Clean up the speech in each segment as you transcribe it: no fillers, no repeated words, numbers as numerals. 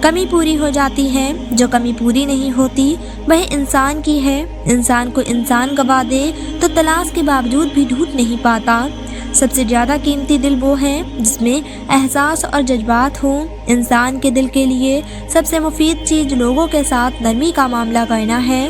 کمی پوری ہو جاتی ہے، جو کمی پوری نہیں ہوتی وہ انسان کی ہے۔ انسان کو انسان گوا دے تو تلاش کے باوجود بھی ڈھونڈ نہیں پاتا۔ سب سے زیادہ قیمتی دل وہ ہے جس میں احساس اور جذبات ہوں۔ انسان کے دل کے لیے سب سے مفید چیز لوگوں کے ساتھ نرمی کا معاملہ کرنا ہے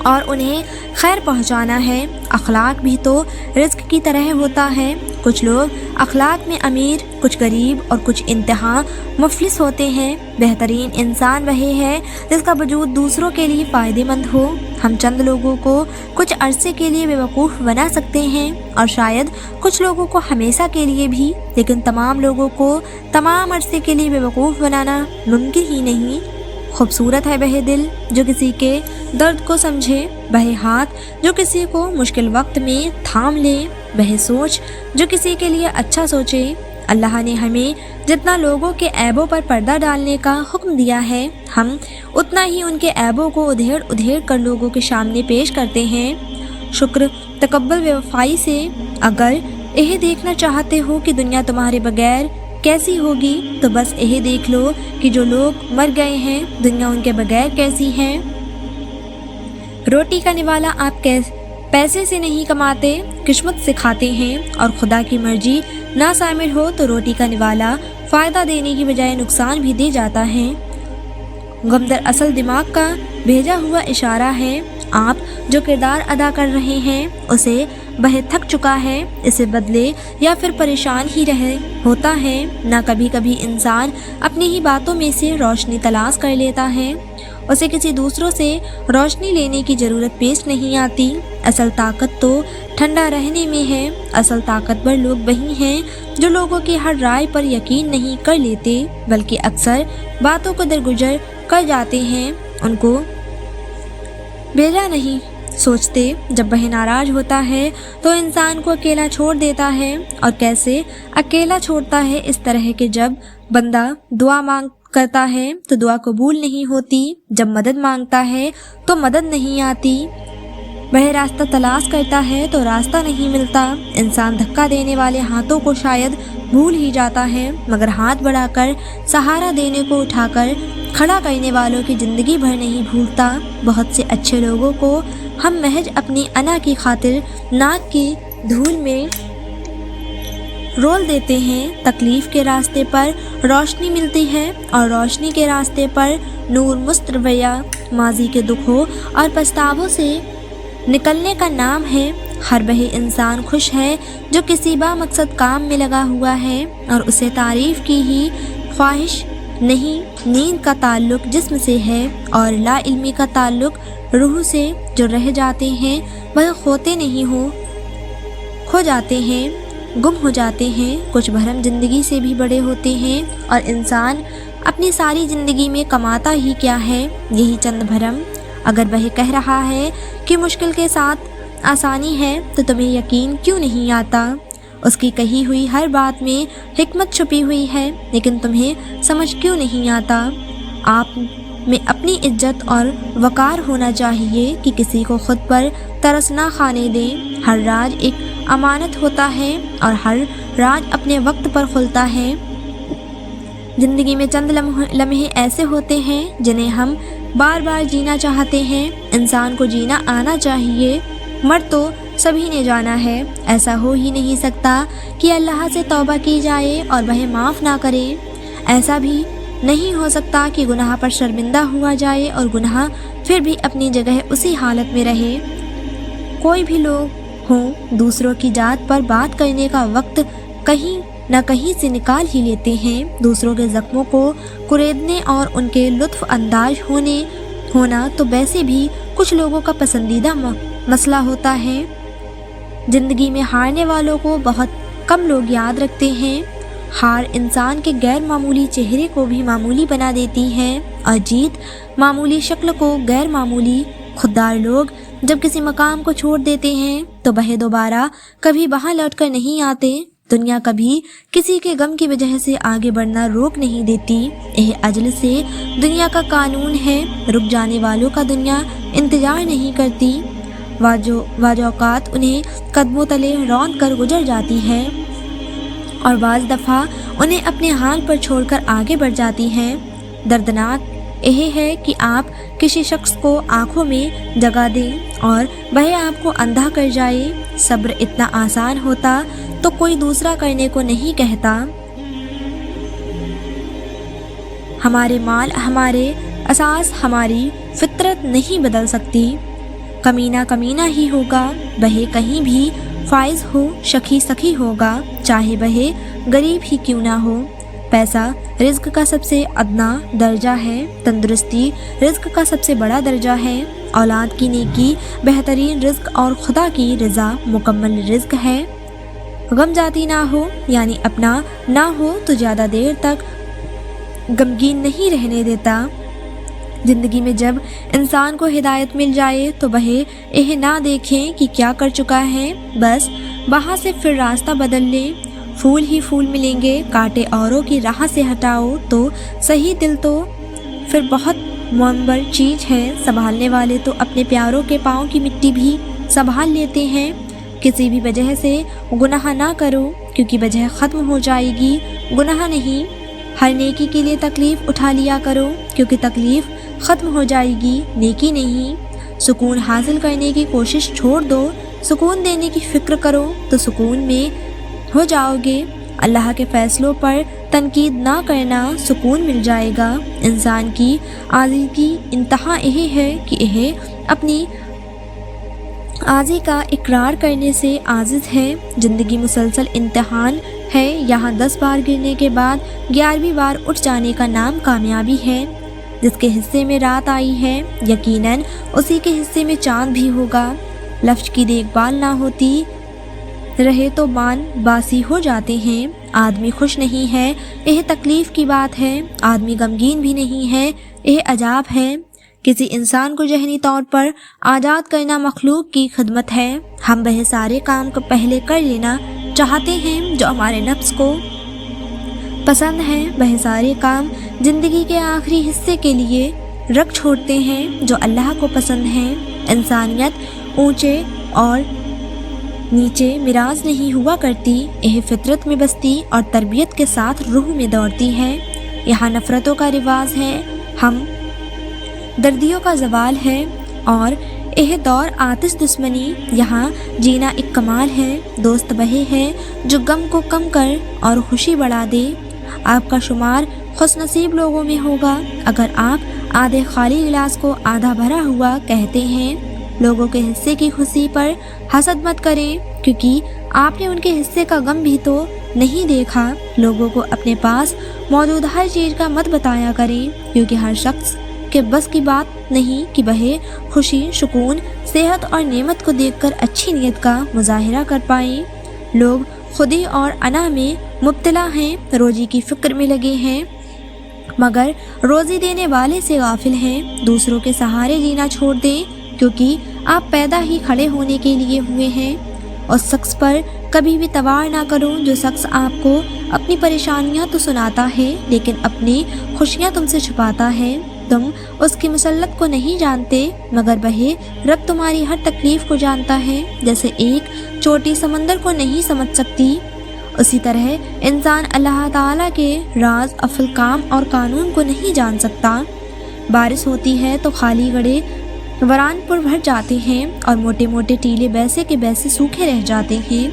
اور انہیں خیر پہنچانا ہے۔ اخلاق بھی تو رزق کی طرح ہوتا ہے، کچھ لوگ اخلاق میں امیر، کچھ غریب اور کچھ انتہا مفلس ہوتے ہیں۔ بہترین انسان وہی ہے جس کا وجود دوسروں کے لیے فائدہ مند ہو۔ ہم چند لوگوں کو کچھ عرصے کے لیے بیوقوف بنا سکتے ہیں اور شاید کچھ لوگوں کو ہمیشہ کے لیے بھی، لیکن تمام لوگوں کو تمام عرصے کے لیے بیوقوف بنانا ممکن ہی نہیں۔ خوبصورت ہے وہ دل جو کسی کے درد کو سمجھے، وہ ہاتھ جو کسی کو مشکل وقت میں تھام لے، وہ سوچ جو کسی کے لیے اچھا سوچے۔ اللہ نے ہمیں جتنا لوگوں کے عیبوں پر پردہ ڈالنے کا حکم دیا ہے، ہم اتنا ہی ان کے عیبوں کو ادھیڑ ادھیڑ کر لوگوں کے سامنے پیش کرتے ہیں۔ شکر تقبل بے وفائی سے اگر یہ دیکھنا چاہتے ہو کہ دنیا تمہارے بغیر کیسی ہوگی تو بس یہ دیکھ لو کہ جو لوگ مر گئے ہیں دنیا ان کے بغیر کیسی ہے۔ روٹی کا نوالا آپ پیسے سے نہیں کماتے، قسمت سے کھاتے ہیں، اور خدا کی مرضی نہ شامل ہو تو روٹی کا نوالا فائدہ دینے کی بجائے نقصان بھی دے جاتا ہے۔ غم دراصل دماغ کا بھیجا ہوا اشارہ ہے۔ آپ جو کردار ادا کر رہے ہیں اسے وہ تھک چکا ہے، اسے بدلے یا پھر پریشان ہی ہوتا ہے۔ نہ کبھی کبھی انسان اپنی ہی باتوں میں سے روشنی تلاش کر لیتا ہے، اسے کسی دوسروں سے روشنی لینے کی ضرورت پیش نہیں آتی۔ اصل طاقت تو ٹھنڈا رہنے میں ہے۔ اصل طاقتور لوگ وہی ہیں جو لوگوں کی ہر رائے پر یقین نہیں کر لیتے بلکہ اکثر باتوں کو درگزر کر جاتے ہیں، ان کو بھیجا نہیں سوچتے۔ جب وہ ناراض ہوتا ہے تو انسان کو اکیلا چھوڑ دیتا ہے، اور کیسے اکیلا چھوڑتا ہے؟ اس طرح کہ جب بندہ دعا مانگ کرتا ہے تو دعا قبول نہیں ہوتی، جب مدد مانگتا ہے تو مدد نہیں آتی، وہ راستہ تلاش کرتا ہے تو راستہ نہیں ملتا۔ انسان دھکا دینے والے ہاتھوں کو شاید بھول ہی جاتا ہے، مگر ہاتھ بڑھا کر سہارا دینے کو اٹھا کر کھڑا کرنے والوں کی زندگی بھر نہیں بھولتا۔ بہت سے اچھے لوگوں کو ہم محض اپنی انا کی خاطر ناک کی دھول میں رول دیتے ہیں۔ تکلیف کے راستے پر روشنی ملتی ہے اور روشنی کے راستے پر نور مسترویہ۔ ماضی کے دکھوں اور پچھتاووں سے نکلنے کا نام ہے۔ ہر وہ انسان خوش ہے جو کسی با مقصد کام میں لگا ہوا ہے اور اسے تعریف کی ہی خواہش نہیں۔ نیند کا تعلق جسم سے ہے اور لا علمی کا تعلق روح سے۔ جو رہ جاتے ہیں وہ کھوتے نہیں کھو جاتے ہیں، گم ہو جاتے ہیں۔ کچھ بھرم زندگی سے بھی بڑے ہوتے ہیں، اور انسان اپنی ساری زندگی میں کماتا ہی کیا ہے؟ یہی چند بھرم۔ اگر وہ کہہ رہا ہے کہ مشکل کے ساتھ آسانی ہے تو تمہیں یقین کیوں نہیں آتا؟ اس کی کہی ہوئی ہر بات میں حکمت چھپی ہوئی ہے، لیکن تمہیں سمجھ کیوں نہیں آتا؟ آپ میں اپنی عزت اور وقار ہونا چاہیے کہ کسی کو خود پر ترس نہ کھانے دیں۔ ہر راز ایک امانت ہوتا ہے اور ہر راز اپنے وقت پر کھلتا ہے۔ زندگی میں چند لمحے ایسے ہوتے ہیں جنہیں ہم بار بار جینا چاہتے ہیں۔ انسان کو جینا آنا چاہیے، مر تو سبھی نے جانا ہے۔ ایسا ہو ہی نہیں سکتا کہ اللہ سے توبہ کی جائے اور وہ معاف نہ کرے۔ ایسا بھی نہیں ہو سکتا کہ گناہ پر شرمندہ ہوا جائے اور گناہ پھر بھی اپنی جگہ اسی حالت میں رہے۔ کوئی بھی لوگ ہوں دوسروں کی ذات پر بات کرنے کا وقت کہیں نہ کہیں سے نکال ہی لیتے ہیں۔ دوسروں کے زخموں کو کریدنے اور ان کے لطف انداز ہونا تو ویسے بھی کچھ لوگوں کا پسندیدہ مسئلہ ہوتا ہے۔ زندگی میں ہارنے والوں کو بہت کم لوگ یاد رکھتے ہیں۔ ہار انسان کے غیر معمولی چہرے کو بھی معمولی بنا دیتی ہے اور جیت معمولی شکل کو غیر معمولی۔ خوددار لوگ جب کسی مقام کو چھوڑ دیتے ہیں تو وہ دوبارہ کبھی وہاں لوٹ کر نہیں آتے۔ دنیا کبھی کسی کے غم کی وجہ سے آگے بڑھنا روک نہیں دیتی۔ یہ اجل سے دنیا کا قانون ہے، رک جانے والوں کا دنیا انتظار نہیں کرتی، بعض اوقات انہیں قدموں تلے روند کر گزر جاتی ہے اور بعض دفعہ انہیں اپنے حال پر چھوڑ کر آگے بڑھ جاتی ہیں۔ دردناک یہ ہے کہ آپ کسی شخص کو آنکھوں میں جگہ دیں اور وہ آپ کو اندھا کر جائے۔ صبر اتنا آسان ہوتا تو کوئی دوسرا کرنے کو نہیں کہتا۔ ہمارے مال ہمارے اساس ہماری فطرت نہیں بدل سکتی۔ کمینہ کمینہ ہی ہوگا، وہ کہیں بھی فائز ہو، شکی سخی ہوگا، چاہے وہ غریب ہی کیوں نہ ہو۔ پیسہ رزق کا سب سے ادنا درجہ ہے، تندرستی رزق کا سب سے بڑا درجہ ہے، اولاد کی نیکی بہترین رزق اور خدا کی رضا مکمل رزق ہے۔ غم جاتی نہ ہو یعنی اپنا نہ ہو تو زیادہ دیر تک غمگین نہیں رہنے دیتا۔ زندگی میں جب انسان کو ہدایت مل جائے تو وہ یہ نہ دیکھیں کہ کیا کر چکا ہے، بس وہاں سے پھر راستہ بدل لیں۔ پھول ہی پھول ملیں گے، کانٹے اوروں کی راہ سے ہٹاؤ تو صحیح، دل تو پھر بہت معتبر چیز ہے، سنبھالنے والے تو اپنے پیاروں کے پاؤں کی مٹی بھی سنبھال لیتے ہیں۔ کسی بھی وجہ سے گناہ نہ کرو کیونکہ وجہ ختم ہو جائے گی، گناہ نہیں۔ ہر نیکی کے لیے تکلیف اٹھا لیا کرو کیونکہ تکلیف ختم ہو جائے گی، نیکی نہیں۔ سکون حاصل کرنے کی کوشش چھوڑ دو، سکون دینے کی فکر کرو تو سکون میں ہو جاؤ گے۔ اللہ کے فیصلوں پر تنقید نہ کرنا، سکون مل جائے گا۔ انسان کی عاجزی کی انتہا یہ ہے کہ یہ اپنی عاجزی کا اقرار کرنے سے عاجز ہے۔ زندگی مسلسل امتحان ہے، یہاں 10 بار گرنے کے بعد 11ویں بار اٹھ جانے کا نام کامیابی ہے۔ جس کے حصے میں رات آئی ہے یقیناً اسی کے حصے میں چاند بھی ہوگا۔ لفظ کی دیکھ بھال نہ ہوتی رہے تو بان باسی ہو جاتے ہیں۔ آدمی خوش نہیں ہے، یہ تکلیف کی بات ہے، آدمی غمگین بھی نہیں ہے، یہ عذاب ہے۔ کسی انسان کو ذہنی طور پر آزاد کرنا مخلوق کی خدمت ہے۔ ہم وہ سارے کام کو پہلے کر لینا چاہتے ہیں جو ہمارے نفس کو پسند ہیں، وہ سارے کام زندگی کے آخری حصے کے لیے رکھ چھوڑتے ہیں جو اللہ کو پسند ہیں۔ انسانیت اونچے اور نیچے مراز نہیں ہوا کرتی، یہ فطرت میں بستی اور تربیت کے ساتھ روح میں دوڑتی ہے۔ یہاں نفرتوں کا رواج ہے، ہم دردیوں کا زوال ہے اور یہ دور آتش دشمنی۔ یہاں جینا ایک کمال ہے، دوست وہی ہے جو غم کو کم کر اور خوشی بڑھا دے۔ آپ کا شمار خوش نصیب لوگوں میں ہوگا اگر آپ آدھے خالی گلاس کو آدھا بھرا ہوا کہتے ہیں۔ لوگوں کے حصے کی خوشی پر حسد مت کریں کیونکہ آپ نے ان کے حصے کا غم بھی تو نہیں دیکھا۔ لوگوں کو اپنے پاس موجود ہر چیز کا مت بتایا کریں کیونکہ ہر شخص کے بس کی بات نہیں کہ وہ خوشی، سکون، صحت اور نعمت کو دیکھ کر اچھی نیت کا مظاہرہ کر پائیں۔ لوگ خودی اور انا میں مبتلا ہیں، روزی کی فکر میں لگے ہیں مگر روزی دینے والے سے غافل ہیں۔ دوسروں کے سہارے جینا چھوڑ دیں کیونکہ آپ پیدا ہی کھڑے ہونے کے لیے ہوئے ہیں۔ اس شخص پر کبھی بھی توار نہ کرو جو شخص آپ کو اپنی پریشانیاں تو سناتا ہے لیکن اپنی خوشیاں تم سے چھپاتا ہے۔ تم اس کی مسلط کو نہیں جانتے مگر وہ رب تمہاری ہر تکلیف کو جانتا ہے۔ جیسے ایک چوٹی سمندر کو نہیں سمجھ سکتی، اسی طرح انسان اللہ تعالیٰ کے راز، افعال، کام اور قانون کو نہیں جان سکتا۔ بارش ہوتی ہے تو خالی گڑھے وران پر بھر جاتے ہیں اور موٹے موٹے ٹیلے ویسے کے ویسے سوکھے رہ جاتے ہیں۔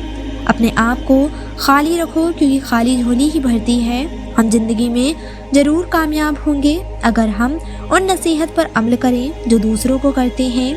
اپنے آپ کو خالی رکھو کیونکہ خالی جھولی ہی بھرتی ہے۔ ہم زندگی میں ضرور کامیاب ہوں گے اگر ہم ان نصیحت پر عمل کریں جو دوسروں کو کرتے ہیں۔